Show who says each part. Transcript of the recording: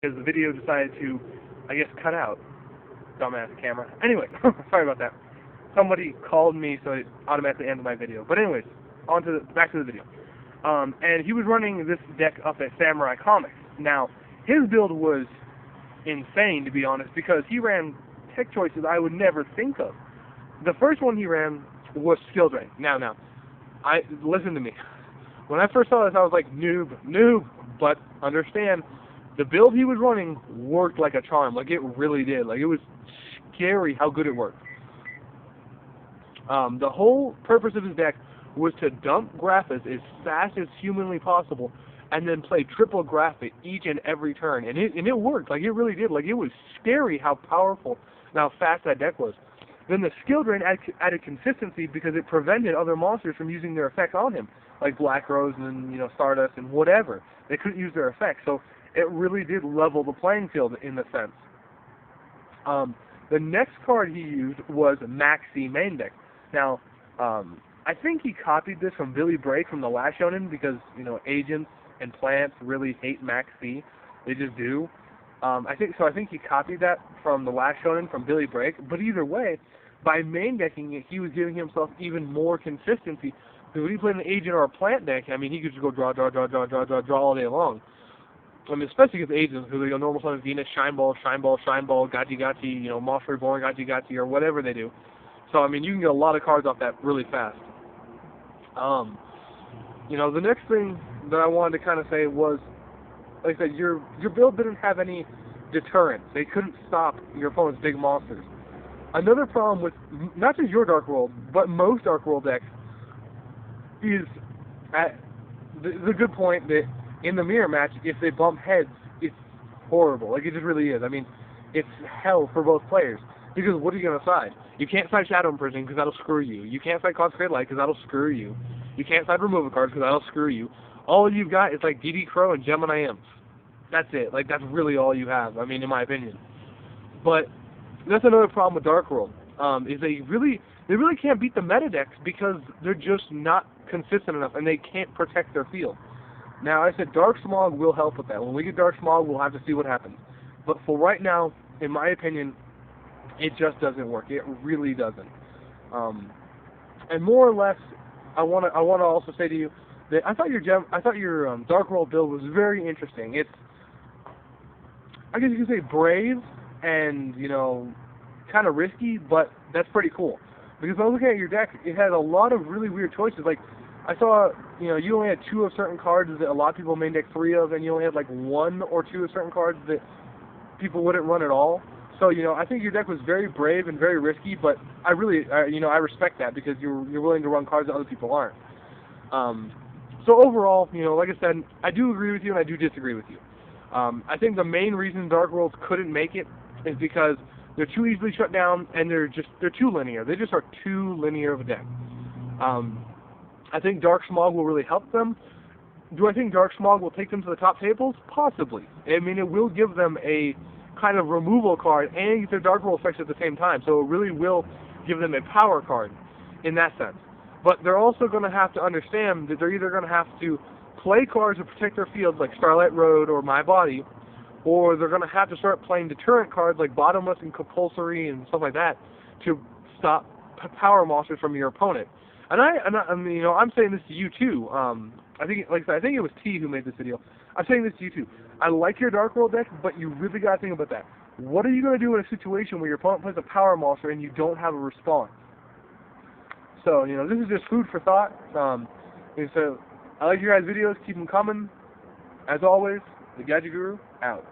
Speaker 1: because the video decided to, I guess, cut out. Dumbass camera. Anyway, sorry about that. Somebody called me, so it automatically ended my video. But anyways, back to the video. And he was running this deck up at Samurai Comics. Now, his build was insane, to be honest, because he ran tech choices I would never think of. The first one he ran was Skill Drain. Now, listen to me. When I first saw this, I was like, noob, but understand, the build he was running worked like a charm. Like, it really did. Like, it was scary how good it worked. The whole purpose of his deck was to dump Graphis as fast as humanly possible, and then play triple Graphit each and every turn. And it worked. Like, it really did. Like, it was scary how powerful and how fast that deck was. Then the Skill Drain added consistency because it prevented other monsters from using their effects on him, like Black Rose and, you know, Stardust and whatever. They couldn't use their effects. So it really did level the playing field in a sense. The next card he used was Maxi Main Deck. Now, I think he copied this from Billy Brake from the last Shonen because, you know, agents and plants really hate Maxi. They just do. I think he copied that from the last Shonen from Billy Brake. But either way, by main decking it, he was giving himself even more consistency. Because when he played an agent or a plant deck, I mean, he could just go draw all day long. I mean, especially against agents, who they go normal summon Venus, Shine Ball, Gachi, you know, Moss Reborn, Gachi, or whatever they do. So, I mean, you can get a lot of cards off that really fast. You know, the next thing that I wanted to kind of say was, like I said, your build didn't have any deterrence. They couldn't stop your opponent's big monsters. Another problem with not just your Dark World, but most Dark World decks is at the good point that in the mirror match, if they bump heads, it's horrible. Like, it just really is. I mean, it's hell for both players. Because what are you going to side? You can't side Shadow Imprisoning because that'll screw you. You can't side Consecrated Light because that'll screw you. You can't side Removal Cards because that'll screw you. All you've got is like DD Crow and Gemini Imps. That's it. Like, that's really all you have, I mean, in my opinion. But that's another problem with Dark World, is they really can't beat the meta decks because they're just not consistent enough and they can't protect their field. Now, I said Dark Smog will help with that. When we get Dark Smog, we'll have to see what happens. But for right now, in my opinion, it just doesn't work. It really doesn't. And more or less, I want to also say to you that I thought your Dark World build was very interesting. It's, I guess you could say, brave and, you know, kind of risky, but that's pretty cool. Because I was looking at your deck, it had a lot of really weird choices. Like, I saw, you know, you only had 2 of certain cards that a lot of people main deck 3 of, and you only had like 1 or 2 of certain cards that people wouldn't run at all. So, you know, I think your deck was very brave and very risky, but I really, you know, I respect that because you're willing to run cards that other people aren't. So overall, you know, like I said, I do agree with you and I do disagree with you. I think the main reason Dark Worlds couldn't make it is because they're too easily shut down and they're too linear. They just are too linear of a deck. I think Dark Smog will really help them. Do I think Dark Smog will take them to the top tables? Possibly. I mean, it will give them a kind of removal card and get their Dark World effects at the same time. So it really will give them a power card in that sense. But they're also going to have to understand that they're either going to have to play cards to protect their fields like Starlight Road or My Body, or they're going to have to start playing deterrent cards like Bottomless and Compulsory and stuff like that to stop power monsters from your opponent. And you know, I'm saying this to you too. I think, like I said, I think it was T who made this video. I'm saying this to you too. I like your Dark World deck, but you really got to think about that. What are you going to do in a situation where your opponent plays a power monster and you don't have a response? So, you know, this is just food for thought. And so, I like your guys' videos. Keep them coming. As always, the Gadget Guru, out.